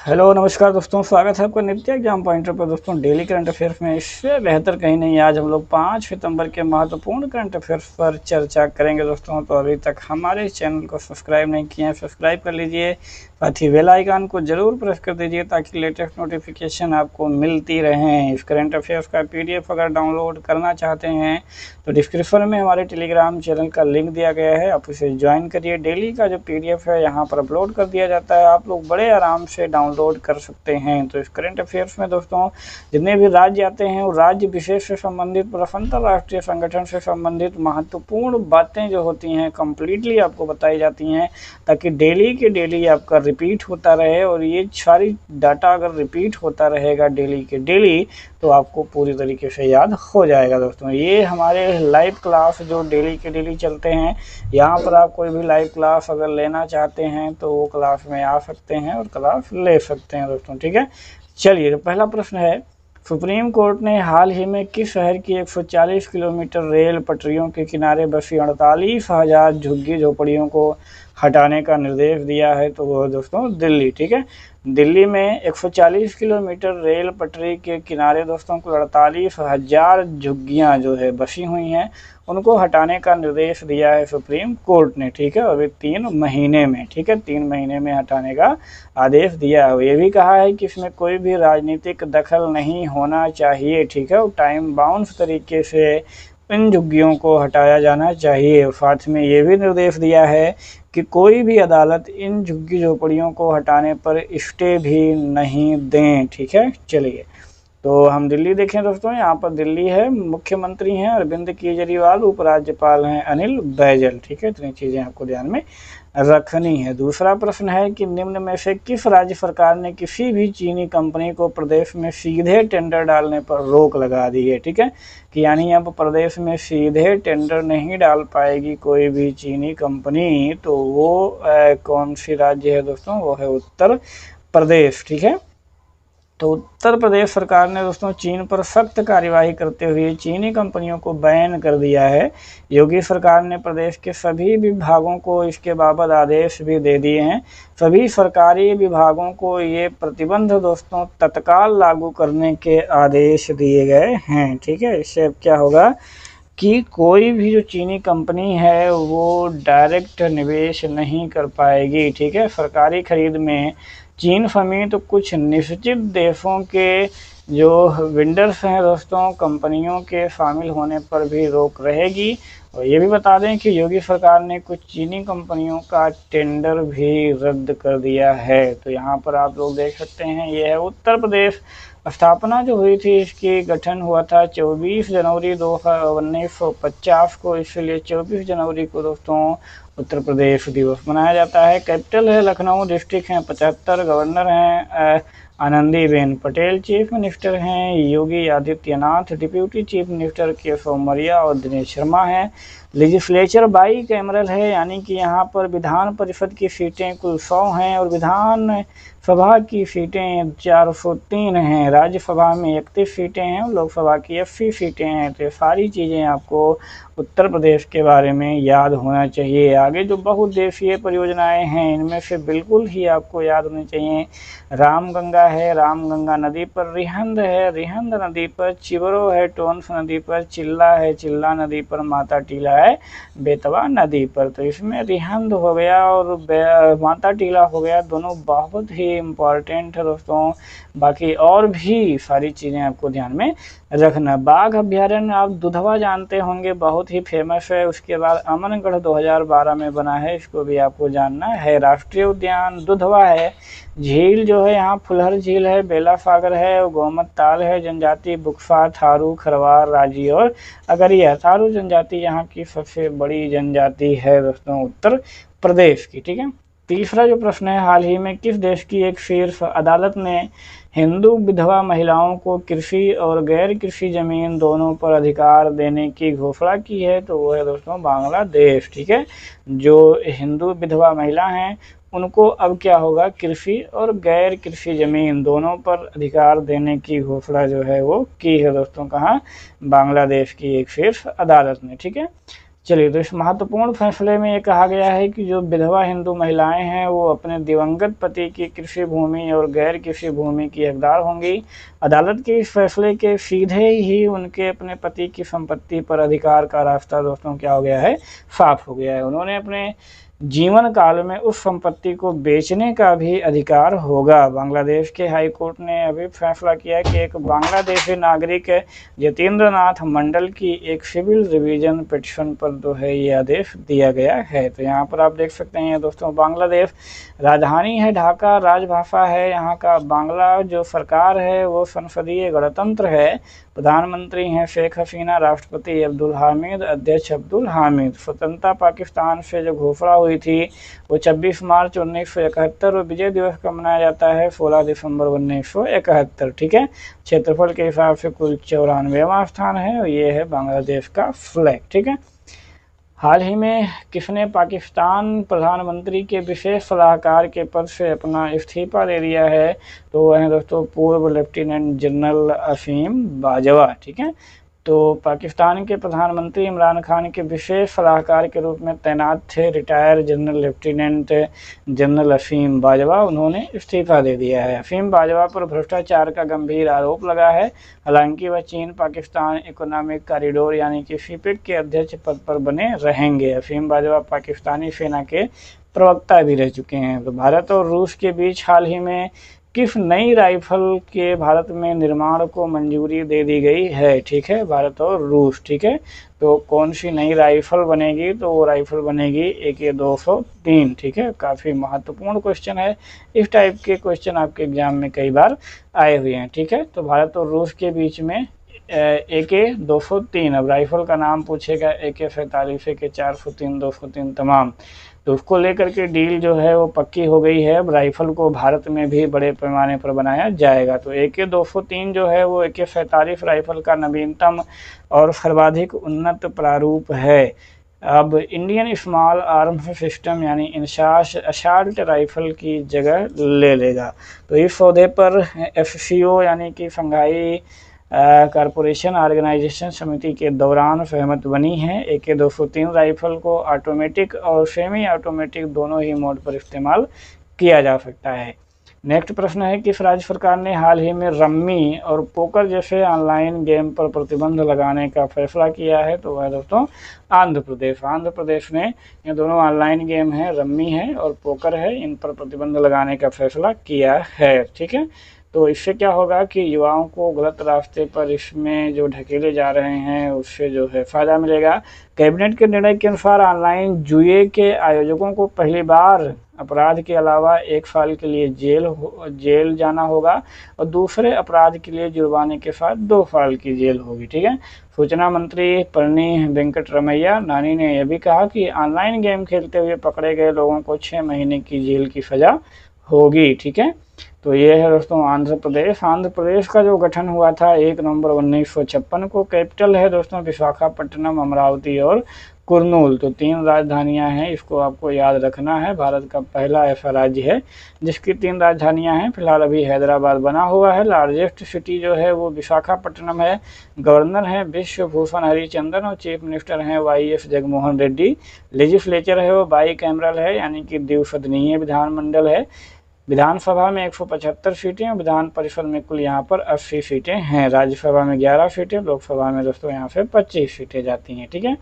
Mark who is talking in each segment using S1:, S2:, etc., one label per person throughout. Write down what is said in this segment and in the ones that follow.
S1: Hello नमस्कार दोस्तों, स्वागत है आपका नित्य एग्जाम पॉइंटर पर। दोस्तों डेली करंट अफेयर्स में इससे बेहतर कहीं नहीं। आज हम लोग 5 सितंबर के महत्वपूर्ण करंट अफेयर्स पर चर्चा करेंगे। दोस्तों तो अभी तक हमारे चैनल को सब्सक्राइब नहीं किए हैं, सब्सक्राइब कर लीजिए, साथ ही बेल आइकन को जरूर प्रेस कर दीजिए ताकि लेटेस्ट नोटिफिकेशन आपको मिलती रहें। इस करंट अफेयर्स का PDF अगर डाउनलोड करना चाहते हैं तो डिस्क्रिप्शन में हमारे टेलीग्राम चैनल का लिंक दिया गया है, आप उसे ज्वाइन करिए। डेली का जो PDF है यहाँ पर अपलोड कर दिया जाता है, आप लोग बड़े आराम से डाउनलोड कर सकते हैं। तो इस करंट अफेयर्स में दोस्तों जितने भी राज्य आते हैं वो राज्य विशेष से संबंधित और अंतरराष्ट्रीय संगठन से संबंधित महत्वपूर्ण बातें जो होती हैं कंप्लीटली आपको बताई जाती हैं, ताकि डेली के डेली आपका रिपीट होता रहे। और ये सारी डाटा अगर रिपीट होता रहेगा डेली के डेली तो आपको पूरी तरीके से याद हो जाएगा। दोस्तों ये हमारे लाइव क्लास जो डेली के डेली चलते हैं, यहाँ पर आप कोई भी लाइव क्लास अगर लेना चाहते हैं तो वो क्लास में आ सकते हैं और क्लास ले सकते हैं दोस्तों, ठीक है। चलिए, तो पहला प्रश्न है, सुप्रीम कोर्ट ने हाल ही में किस शहर की 140 किलोमीटर रेल पटरियों के किनारे बसी 48,000 झुग्गी झोपड़ियों को हटाने का निर्देश दिया है? तो वो दोस्तों दिल्ली, ठीक है। दिल्ली में 140 किलोमीटर रेल पटरी के किनारे दोस्तों को 48,000 झुग्गियाँ जो है बसी हुई हैं, उनको हटाने का निर्देश दिया है सुप्रीम कोर्ट ने, ठीक है। अभी 3 महीने में, ठीक है, 3 महीने में हटाने का आदेश दिया है। ये भी कहा है कि इसमें कोई भी राजनीतिक दखल नहीं होना चाहिए, ठीक है, और टाइम बाउंड तरीके से इन झुग्गियों को हटाया जाना चाहिए। और साथ में ये भी निर्देश दिया है कि कोई भी अदालत इन झुग्गी झोपड़ियों को हटाने पर स्टे भी नहीं दें, ठीक है। चलिए, तो हम दिल्ली देखें दोस्तों, यहाँ पर दिल्ली है, मुख्यमंत्री हैं अरविंद केजरीवाल, उपराज्यपाल हैं अनिल बैजल, ठीक है। इतनी चीज़ें आपको ध्यान में रखनी है। दूसरा प्रश्न है कि निम्न में से किस राज्य सरकार ने किसी भी चीनी कंपनी को प्रदेश में सीधे टेंडर डालने पर रोक लगा दी है, ठीक है, कि यानी अब प्रदेश में सीधे टेंडर नहीं डाल पाएगी कोई भी चीनी कंपनी। तो वो कौन सी राज्य है दोस्तों? वो है उत्तर प्रदेश, ठीक है। तो उत्तर प्रदेश सरकार ने दोस्तों चीन पर सख्त कार्यवाही करते हुए चीनी कंपनियों को बैन कर दिया है। योगी सरकार ने प्रदेश के सभी विभागों को इसके बाबत आदेश भी दे दिए हैं। सभी सरकारी विभागों को ये प्रतिबंध दोस्तों तत्काल लागू करने के आदेश दिए गए हैं, ठीक है। इससे अब क्या होगा कि कोई भी जो चीनी कंपनी है वो डायरेक्ट निवेश नहीं कर पाएगी, ठीक है। सरकारी खरीद में चीन समेत तो कुछ निश्चित देशों के जो वेंडर्स हैं दोस्तों, कंपनियों के शामिल होने पर भी रोक रहेगी। और ये भी बता दें कि योगी सरकार ने कुछ चीनी कंपनियों का टेंडर भी रद्द कर दिया है। तो यहाँ पर आप लोग देख सकते हैं, ये है उत्तर प्रदेश। स्थापना जो हुई थी, इसकी गठन हुआ था 24 जनवरी 1950 को, इसलिए 24 जनवरी को दोस्तों उत्तर प्रदेश दिवस मनाया जाता है। कैपिटल है लखनऊ, डिस्ट्रिक्ट हैं 75, गवर्नर हैं आनंदीबेन पटेल, चीफ मिनिस्टर हैं Yogi Adityanath, deputy chief minister Keshav Maurya और दिनेश शर्मा हैं। लेजिस्लेचर बाई कैमरल है, यानी कि यहाँ पर विधान परिषद की सीटें कुल 100 हैं और विधान सभा की सीटें 403 हैं। राज्यसभा में 31 सीटें हैं, लोकसभा की 80 सीटें हैं। तो ये सारी चीज़ें आपको उत्तर प्रदेश के बारे में याद होना चाहिए। आगे जो बहुउद्देशीय परियोजनाएं हैं इनमें से बिल्कुल ही आपको याद होनी चाहिए। रामगंगा है, रामगंगा नदी पर, रिहंद है, रिहंद नदी पर, चिबरो है, टोंस नदी पर, चिल्ला है, चिल्ला नदी पर, माता टीला है बेतवा नदी पर। तो इसमें रिहंद हो गया और माता टीला हो गया, दोनों बहुत ही इम्पॉर्टेंट है दोस्तों। बाकी और भी सारी चीज़ें आपको ध्यान में रखना। बाघ अभ्यारण्य आप दुधवा जानते होंगे, बहुत ही फेमस है। उसके बाद अमनगढ़ 2012 में बना है, इसको भी आपको जानना है। राष्ट्रीय उद्यान दुधवा है। झील जो है यहाँ फुलहर झील है, बेला सागर है, गोमत ताल है। जनजाति बुक्सा, थारू, खरवार, राजी और अगरिया। थारू जनजाति यहाँ की सबसे बड़ी जनजाति है दोस्तों उत्तर प्रदेश की, ठीक है। तीसरा जो प्रश्न है, हाल ही में किस देश की एक शीर्ष अदालत ने हिंदू विधवा महिलाओं को कृषि और गैर कृषि जमीन दोनों पर अधिकार देने की घोषणा की है? तो वो है दोस्तों बांग्लादेश, ठीक है। जो हिंदू विधवा महिला हैं उनको अब क्या होगा, कृषि और गैर कृषि जमीन दोनों पर अधिकार देने की घोषणा जो है वो की है दोस्तों, कहाँ? बांग्लादेश की एक शीर्ष अदालत ने, ठीक है। चलिए, तो इस महत्वपूर्ण फैसले में ये कहा गया है कि जो विधवा हिंदू महिलाएं हैं वो अपने दिवंगत पति की कृषि भूमि और गैर कृषि भूमि की हकदार होंगी। अदालत के इस फैसले के सीधे ही उनके अपने पति की संपत्ति पर अधिकार का रास्ता दोस्तों क्या हो गया है, साफ हो गया है। उन्होंने अपने जीवन काल में उस संपत्ति को बेचने का भी अधिकार होगा। बांग्लादेश के हाई कोर्ट ने अभी फैसला किया कि एक बांग्लादेशी नागरिक जतेंद्र नाथ मंडल की एक सिविल रिवीजन पिटिशन पर जो है ये आदेश दिया गया है। तो यहाँ पर आप देख सकते हैं दोस्तों, बांग्लादेश राजधानी है ढाका, राजभाषा है यहाँ का बांग्ला, जो सरकार है वो संसदीय गणतंत्र है, प्रधानमंत्री हैं शेख हसीना, राष्ट्रपति अब्दुल हामिद, अध्यक्ष अब्दुल हामिद। स्वतंत्रता पाकिस्तान से जो घोषणा हुई थी वो 26 मार्च 1971 और विजय दिवस का मनाया जाता है 16 दिसंबर 1971। ठीक है, क्षेत्रफल के हिसाब से कुल 94वां स्थान है और ये है बांग्लादेश का फ्लैग। ठीक है, हाल ही में किसने पाकिस्तान प्रधानमंत्री के विशेष सलाहकार के पद से अपना इस्तीफा दे दिया है? तो वह है दोस्तों पूर्व लेफ्टिनेंट जनरल असीम बाजवा। ठीक है, तो पाकिस्तान के प्रधानमंत्री इमरान खान के विशेष सलाहकार के रूप में तैनात थे रिटायर जनरल लेफ्टिनेंट जनरल असीम बाजवा, उन्होंने इस्तीफा दे दिया है। असीम बाजवा पर भ्रष्टाचार का गंभीर आरोप लगा है। हालांकि वह चीन पाकिस्तान इकोनॉमिक कॉरिडोर यानी कि सीपेक के अध्यक्ष पद पर बने रहेंगे। असीम बाजवा पाकिस्तानी सेना के प्रवक्ता भी रह चुके हैं। तो भारत और रूस के बीच हाल ही में किस नई राइफल के भारत में निर्माण को मंजूरी दे दी गई है? ठीक है, भारत और रूस। ठीक है, तो कौन सी नई राइफल बनेगी? तो वो राइफल बनेगी AK-203। ठीक है, काफ़ी महत्वपूर्ण क्वेश्चन है। इस टाइप के क्वेश्चन आपके एग्जाम में कई बार आए हुए हैं। ठीक है, तो भारत और रूस के बीच में AK-203, अब राइफल का नाम पूछेगा AK-47, AK-403, 203 तमाम, तो उसको लेकर के डील जो है वो पक्की हो गई है। अब राइफल को भारत में भी बड़े पैमाने पर बनाया जाएगा। तो AK-203 जो है वो AK-47 राइफल का नवीनतम और सर्वाधिक उन्नत प्रारूप है। अब इंडियन स्मॉल आर्म्स सिस्टम यानी इंसास असाल्ट राइफल की जगह ले लेगा। तो इस सौदे पर FCO यानी कि शंघाई कॉरपोरेशन ऑर्गेनाइजेशन समिति के दौरान सहमत बनी है। AK-203 राइफल को ऑटोमेटिक और सेमी ऑटोमेटिक दोनों ही मोड पर इस्तेमाल किया जा सकता है। नेक्स्ट प्रश्न है, किस राज्य सरकार ने हाल ही में रम्मी और पोकर जैसे ऑनलाइन गेम पर प्रतिबंध लगाने का फैसला किया है? तो वह दोस्तों आंध्र प्रदेश। आंध्र प्रदेश ने, ये दोनों ऑनलाइन गेम है, रम्मी है और पोकर है, इन पर प्रतिबंध लगाने का फैसला किया है। ठीक है, तो इससे क्या होगा कि युवाओं को गलत रास्ते पर इसमें जो ढकेले जा रहे हैं उससे जो है फ़ायदा मिलेगा। कैबिनेट के निर्णय के अनुसार ऑनलाइन जुए के आयोजकों को पहली बार अपराध के अलावा 1 साल के लिए जेल जाना होगा और दूसरे अपराध के लिए जुर्माने के साथ 2 साल की जेल होगी। ठीक है, सूचना मंत्री परनी वेंकटरमैया नानी ने यह भी कहा कि ऑनलाइन गेम खेलते हुए पकड़े गए लोगों को 6 महीने की जेल की सज़ा होगी। ठीक है, तो ये है दोस्तों आंध्र प्रदेश। आंध्र प्रदेश का जो गठन हुआ था 1 नवंबर 1956 को। कैपिटल है दोस्तों विशाखापट्टनम, अमरावती और कुर्नूल। तो 3 राजधानियां हैं, इसको आपको याद रखना है। भारत का पहला ऐसा राज्य है जिसकी 3 राजधानियां हैं। फिलहाल अभी हैदराबाद बना हुआ है। लार्जेस्ट सिटी जो है वो विशाखापट्टनम है। गवर्नर हैं विश्वभूषण हरिचंदन और चीफ मिनिस्टर हैं YS जगनमोहन रेड्डी। लेजिस्लेचर है वो बाईकैमरल है यानी कि द्विसदनीय विधानमंडल है। विधानसभा में 175 सीटें और विधान परिषद में कुल यहाँ पर 80 सीटें हैं। राज्यसभा में 11 सीटें, लोकसभा में दोस्तों यहाँ से 25 सीटें जाती हैं। ठीक है,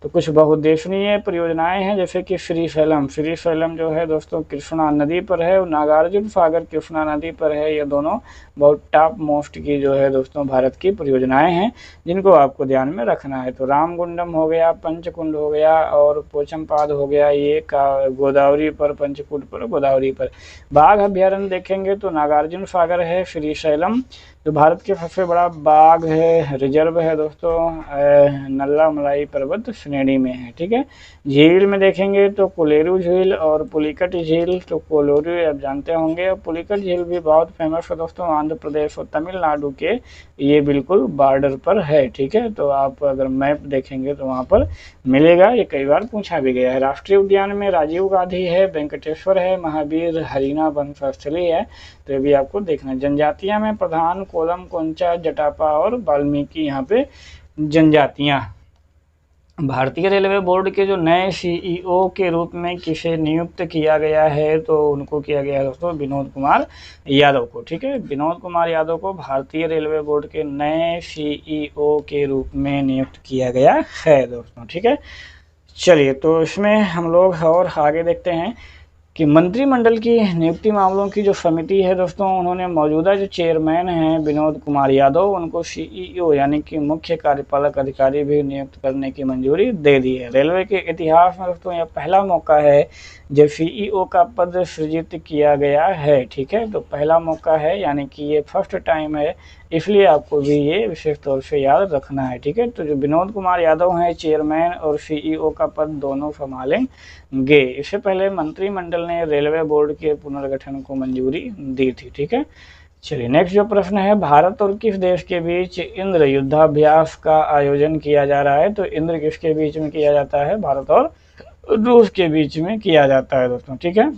S1: तो कुछ बहुउद्देशीय परियोजनाएं हैं जैसे कि श्रीशैलम जो है दोस्तों कृष्णा नदी पर है और नागार्जुन सागर कृष्णा नदी पर है। ये दोनों बहुत टॉप मोस्ट की जो है दोस्तों भारत की परियोजनाएं हैं जिनको आपको ध्यान में रखना है। तो रामगुंडम हो गया, पंचकुंड हो गया और पोचमपाद हो गया, ये का गोदावरी पर, पंचकुंड पर, गोदावरी पर। बाघ अभ्यारण्य देखेंगे तो नागार्जुन सागर है, श्रीशैलम जो भारत के सबसे बड़ा बाघ है रिजर्व है दोस्तों नल्ला मलाई पर्वत श्रेणी में है। ठीक है, झील में देखेंगे तो कोलेरू झील और पुलिकट झील। तो कोलेरू आप जानते होंगे और पुलिकट झील भी बहुत फेमस है दोस्तों आंध्र प्रदेश और तमिलनाडु के, ये बिल्कुल बॉर्डर पर है। ठीक है, तो आप अगर मैप देखेंगे तो वहाँ पर मिलेगा, ये कई बार पूछा भी गया है। राष्ट्रीय उद्यान में राजीव गांधी है, वेंकटेश्वर है, महावीर हरीना वनस्थली है, तो ये भी आपको देखना। जनजातियां में प्रधान, कोलम, कोंचा, जटापा और वाल्मीकि यहाँ पे जनजातियां। भारतीय रेलवे बोर्ड के जो नए सीईओ के रूप में किसे नियुक्त किया गया है, तो उनको किया गया है दोस्तों विनोद कुमार यादव को। ठीक है, विनोद कुमार यादव को भारतीय रेलवे बोर्ड के नए सीईओ के रूप में नियुक्त किया गया है दोस्तों। ठीक है, चलिए तो इसमें हम लोग और आगे देखते हैं कि मंत्रिमंडल की नियुक्ति मामलों की जो समिति है दोस्तों, उन्होंने मौजूदा जो चेयरमैन हैं विनोद कुमार यादव, उनको सीईओ यानी कि मुख्य कार्यपालक अधिकारी भी नियुक्त करने की मंजूरी दे दी है। रेलवे के इतिहास में दोस्तों यह पहला मौका है जब सीईओ का पद सृजित किया गया है। ठीक है, तो पहला मौका है यानी कि ये फर्स्ट टाइम है, इसलिए आपको भी ये विशेष तौर से याद रखना है। ठीक है, तो जो विनोद कुमार यादव हैं चेयरमैन और सीईओ का पद दोनों संभालेंगे। इससे पहले मंत्रिमंडल ने रेलवे बोर्ड के पुनर्गठन को मंजूरी दी थी। ठीक है, चलिए नेक्स्ट जो प्रश्न है, भारत और किस देश के बीच इंद्र युद्धाभ्यास का आयोजन किया जा रहा है, तो इंद्र किसके बीच में किया जाता है, भारत और रूस के बीच में किया जाता है दोस्तों। ठीक है,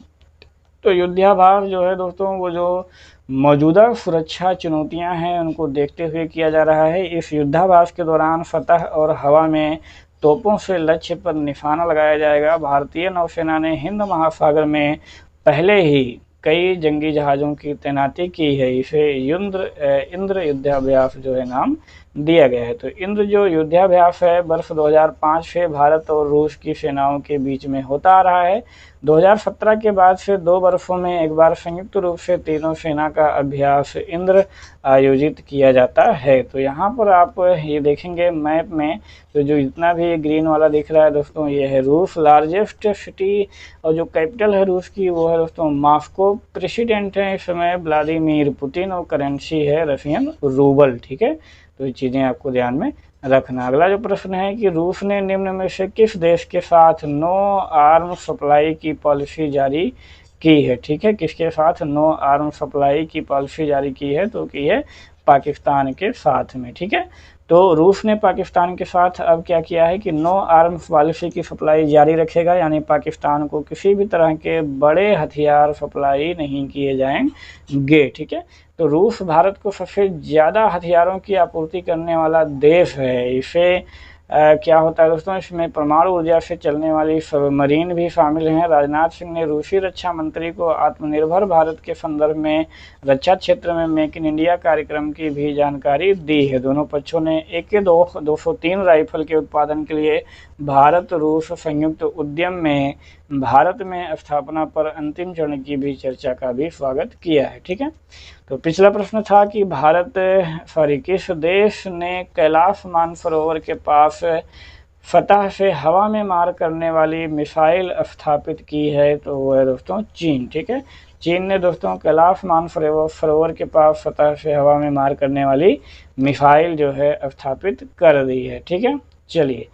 S1: तो युद्धाभ्यास जो है दोस्तों वो जो मौजूदा सुरक्षा चुनौतियां हैं उनको देखते हुए किया जा रहा है। इस युद्धाभ्यास के दौरान सतह और हवा में तोपों से लक्ष्य पर निशाना लगाया जाएगा। भारतीय नौसेना ने हिंद महासागर में पहले ही कई जंगी जहाज़ों की तैनाती की है। इसे इंद्र युद्धाभ्यास जो है नाम दिया गया है। तो इंद्र जो युद्धाभ्यास है वर्ष 2005 से भारत और रूस की सेनाओं के बीच में होता आ रहा है। 2017 के बाद से 2 वर्षों में एक बार संयुक्त रूप से तीनों सेना का अभ्यास इंद्र आयोजित किया जाता है। तो यहाँ पर आप ये देखेंगे मैप में, तो जो जितना भी ग्रीन वाला दिख रहा है दोस्तों ये है रूस। लार्जेस्ट सिटी और जो कैपिटल है रूस की वो है दोस्तों मॉस्को। प्रेसिडेंट है इस समय व्लादिमीर पुतिन और करेंसी है रशियन रूबल। ठीक है, तो ये चीज़ें आपको ध्यान में रखना। अगला जो प्रश्न है कि रूस ने निम्न में से किस देश के साथ नो आर्म सप्लाई की पॉलिसी जारी की है। ठीक है, किसके साथ नो आर्म सप्लाई की पॉलिसी जारी की है, तो की है पाकिस्तान के साथ में। ठीक है, तो रूस ने पाकिस्तान के साथ अब क्या किया है कि नो आर्म्स पॉलिसी की सप्लाई जारी रखेगा, यानी पाकिस्तान को किसी भी तरह के बड़े हथियार सप्लाई नहीं किए जाएंगे। ठीक है, तो रूस भारत को सबसे ज़्यादा हथियारों की आपूर्ति करने वाला देश है। इसे क्या होता है दोस्तों, इसमें परमाणु ऊर्जा से चलने वाली सबमरीन भी शामिल हैं। राजनाथ सिंह ने रूसी रक्षा मंत्री को आत्मनिर्भर भारत के संदर्भ में रक्षा क्षेत्र में मेक इन इंडिया कार्यक्रम की भी जानकारी दी है। दोनों पक्षों ने AK-203 राइफल के उत्पादन के लिए भारत रूस संयुक्त उद्यम में भारत में स्थापना पर अंतिम चरण की भी चर्चा का भी स्वागत किया है। ठीक है, तो पिछला प्रश्न था कि किस देश ने कैलाश मानसरोवर के पास सतह से हवा में मार करने वाली मिसाइल स्थापित की है, तो वो है दोस्तों चीन। ठीक है, चीन ने दोस्तों कैलाश मानसरोवर के पास सतह से हवा में मार करने वाली मिसाइल जो है स्थापित कर दी है। ठीक है, चलिए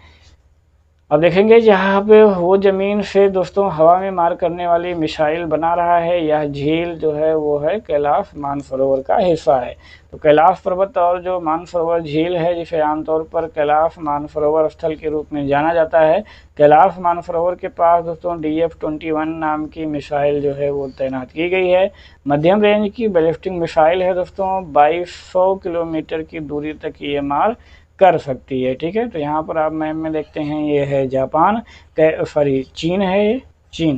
S1: अब देखेंगे जहाँ पे वो ज़मीन से दोस्तों हवा में मार करने वाली मिसाइल बना रहा है, यह झील जो है वो है कैलाश मानसरोवर का हिस्सा है। तो कैलाश पर्वत और जो मानसरोवर झील है जिसे आमतौर पर कैलाश मानसरोवर स्थल के रूप में जाना जाता है, कैलाश मानसरोवर के पास दोस्तों DF-21 नाम की मिसाइल जो है वो तैनात की गई है। मध्यम रेंज की बैलिस्टिक मिसाइल है दोस्तों, 2200 किलोमीटर की दूरी तक ये मार कर सकती है। ठीक है, तो यहाँ पर आप मैप में देखते हैं ये है जापान, चीन है, ये चीन।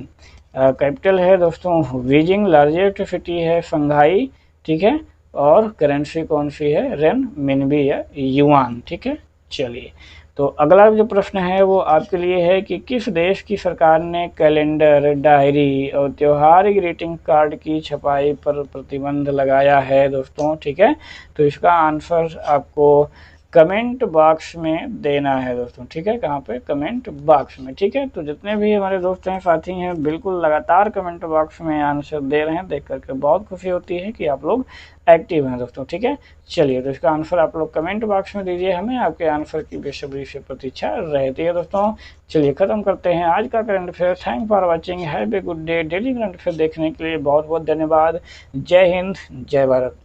S1: कैपिटल है दोस्तों बीजिंग, लार्जेस्ट सिटी है शंघाई। ठीक है, और करेंसी कौन सी है, रेन मिनबी या युआन। ठीक है, चलिए तो अगला जो प्रश्न है वो आपके लिए है कि किस देश की सरकार ने कैलेंडर, डायरी और त्योहार ग्रीटिंग कार्ड की छपाई पर प्रतिबंध लगाया है दोस्तों। ठीक है, तो इसका आंसर आपको कमेंट बॉक्स में देना है दोस्तों। ठीक है, कहाँ पे, कमेंट बॉक्स में। ठीक है, तो जितने भी हमारे दोस्त हैं साथी हैं बिल्कुल लगातार कमेंट बॉक्स में आंसर दे रहे हैं, देख करके बहुत खुशी होती है कि आप लोग एक्टिव हैं दोस्तों। ठीक है, चलिए तो इसका आंसर आप लोग कमेंट बॉक्स में दीजिए, हमें आपके आंसर की बेसब्री से प्रतीक्षा रहती है दोस्तों। चलिए खत्म करते हैं आज का current affair. Thank for watching, have a good day. Daily current affair देखने के लिए बहुत बहुत धन्यवाद। जय हिंद, जय भारत।